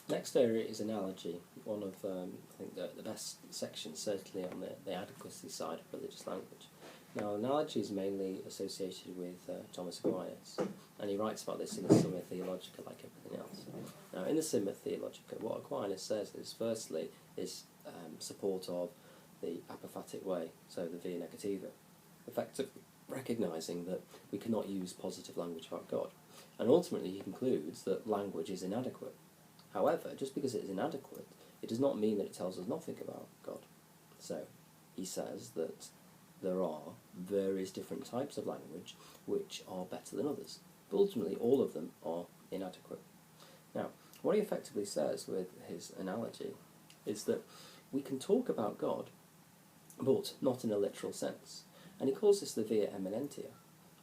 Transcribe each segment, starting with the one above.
Next area is analogy, one of I think the best sections certainly on the adequacy side of religious language. Now analogy is mainly associated with Thomas Aquinas, and he writes about this in the Summa Theologica like everything else. Now in the Summa Theologica, what Aquinas says is firstly is support of the apophatic way, so the via negativa, effectively recognising that we cannot use positive language about God, and ultimately he concludes that language is inadequate. However, just because it is inadequate, it does not mean that it tells us nothing about God. So, he says that there are various different types of language which are better than others, but ultimately all of them are inadequate. Now, what he effectively says with his analogy is that we can talk about God, but not in a literal sense, and he calls this the via eminentia.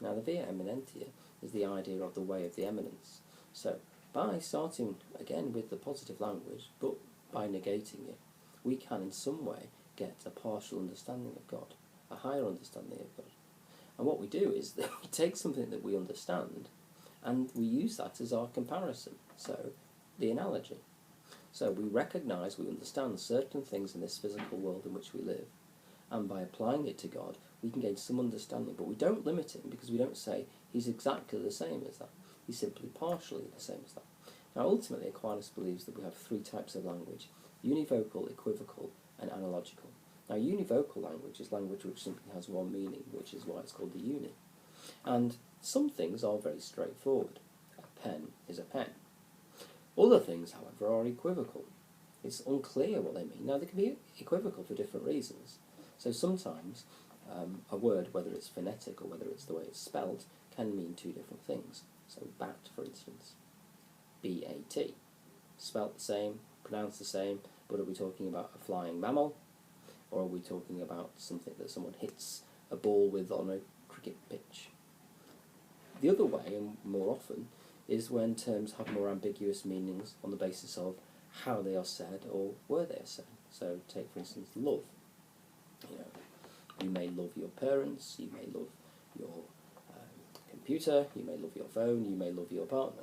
Now, the via eminentia is the idea of the way of the eminence. So, by starting again with the positive language, but by negating it, we can in some way get a partial understanding of God, a higher understanding of God. And what we do is that we take something that we understand and we use that as our comparison, so the analogy. So we recognise, we understand certain things in this physical world in which we live, and by applying it to God, we can gain some understanding, but we don't limit him because we don't say he's exactly the same as that. He's simply partially the same as that. Now ultimately Aquinas believes that we have three types of language: univocal, equivocal and analogical. Now univocal language is language which simply has one meaning, which is why it's called the uni. And some things are very straightforward. A pen is a pen. Other things, however, are equivocal. It's unclear what they mean. Now they can be equivocal for different reasons. So sometimes a word, whether it's phonetic or whether it's the way it's spelled, can mean two different things. So bat, for instance, B-A-T, spelt the same, pronounced the same, but are we talking about a flying mammal, or are we talking about something that someone hits a ball with on a cricket pitch? The other way, and more often, is when terms have more ambiguous meanings on the basis of how they are said or where they are said. So take, for instance, love. You may love your parents, you may love your computer, you may love your phone, you may love your partner,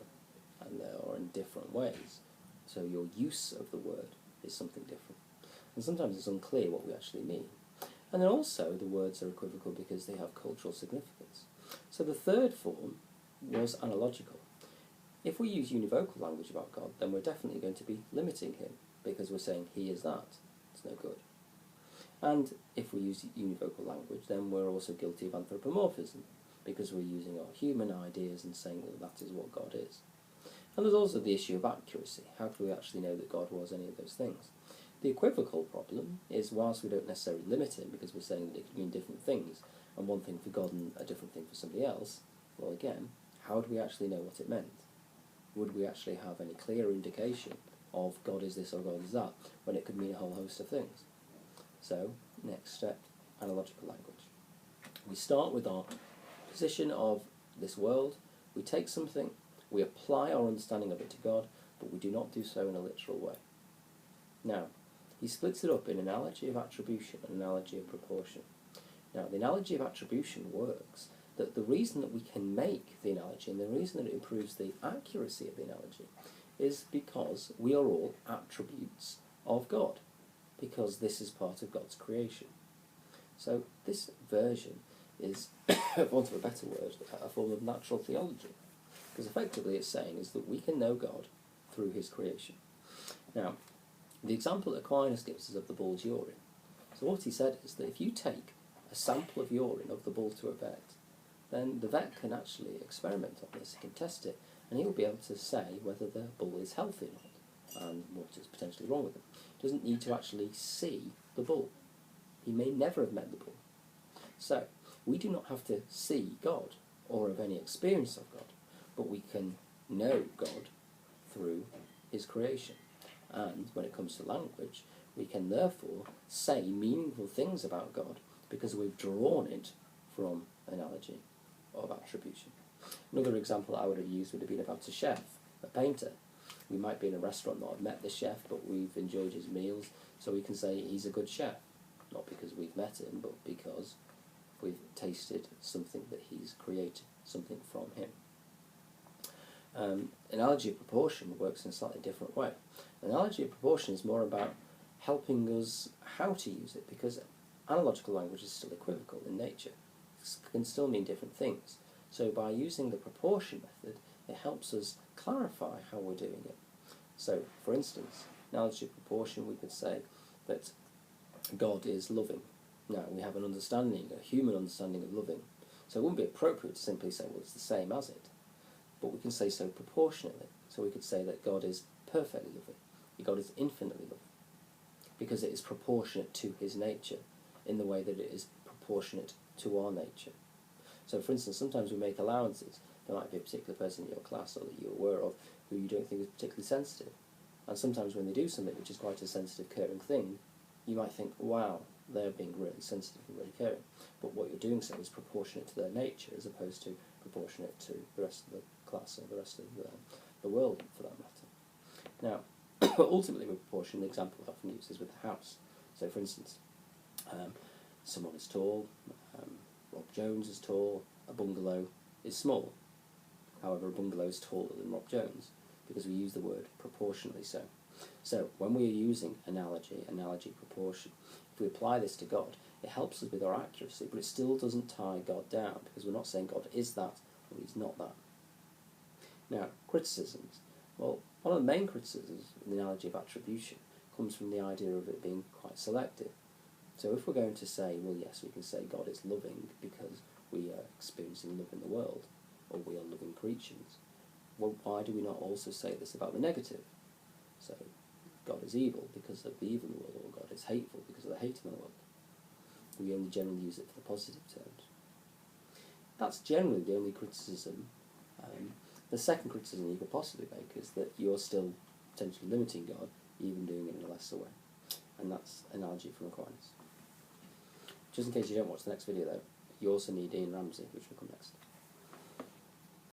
and they are in different ways. So your use of the word is something different. And sometimes it's unclear what we actually mean. And then also the words are equivocal because they have cultural significance. So the third form was analogical. If we use univocal language about God, then we're definitely going to be limiting him because we're saying he is that. It's no good. And if we use univocal language, then we're also guilty of anthropomorphism because we're using our human ideas and saying that that is what God is. And there's also the issue of accuracy. How can we actually know that God was any of those things? The equivocal problem is, whilst we don't necessarily limit him because we're saying that it could mean different things, and one thing for God and a different thing for somebody else, well again, how do we actually know what it meant? Would we actually have any clear indication of God is this or God is that, when it could mean a whole host of things? So, next step, analogical language. We start with our position of this world, we take something, we apply our understanding of it to God, but we do not do so in a literal way. Now, he splits it up in analogy of attribution and analogy of proportion. Now, the analogy of attribution works that the reason that we can make the analogy and the reason that it improves the accuracy of the analogy is because we are all attributes of God, because this is part of God's creation. So this version is, for want of a better word, a form of natural theology, because effectively it's saying is that we can know God through his creation. Now, the example that Aquinas gives is of the bull's urine. So what he said is that if you take a sample of urine of the bull to a vet, then the vet can actually experiment on this, he can test it, and he'll be able to say whether the bull is healthy or not, and what is potentially wrong with him. He doesn't need to actually see the bull. He may never have met the bull. So, we do not have to see God, or have any experience of God, but we can know God through his creation. And when it comes to language, we can therefore say meaningful things about God because we've drawn it from analogy of attribution. Another example I would have used would have been about a chef, a painter. We might be in a restaurant, not have met the chef, but we've enjoyed his meals, so we can say he's a good chef. Not because we've met him, but because we've tasted something that he's created, something from him. Analogy of proportion works in a slightly different way. Analogy of proportion is more about helping us how to use it, because analogical language is still equivocal in nature. It can still mean different things. So by using the proportion method, it helps us clarify how we're doing it. So, for instance, analogy of proportion, we could say that God is loving. Now, we have an understanding, a human understanding of loving. So it wouldn't be appropriate to simply say, well, it's the same as it. But we can say so proportionately. So we could say that God is perfectly loving. God is infinitely loving. Because it is proportionate to his nature in the way that it is proportionate to our nature. So, for instance, sometimes we make allowances. There might be a particular person in your class or that you're aware of who you don't think is particularly sensitive. And sometimes when they do something which is quite a sensitive, caring thing, you might think, wow, they're being really sensitive and really caring. But what you're doing so is proportionate to their nature as opposed to proportionate to the rest of the class or the rest of the world, for that matter. Now, ultimately with proportion, the example I often use is with the house. So, for instance, someone is tall, Rob Jones is tall, a bungalow is small. However, a bungalow is taller than Rob Jones because we use the word proportionally so. So, when we are using analogy, proportion, if we apply this to God, it helps us with our accuracy, but it still doesn't tie God down, because we're not saying God is that or he's not that. Now, criticisms. Well, one of the main criticisms in the analogy of attribution comes from the idea of it being quite selective. So if we're going to say, well, yes, we can say God is loving because we are experiencing love in the world, or we are loving creatures, well, why do we not also say this about the negative? So, God is evil because of the evil in the world, or God is hateful because of the hate in the world. We only generally use it for the positive terms. That's generally the only criticism. The second criticism you could possibly make is that you're still potentially limiting God, even doing it in a lesser way. And that's analogy from Aquinas. Just in case you don't watch the next video though, you also need Ian Ramsey, which will come next.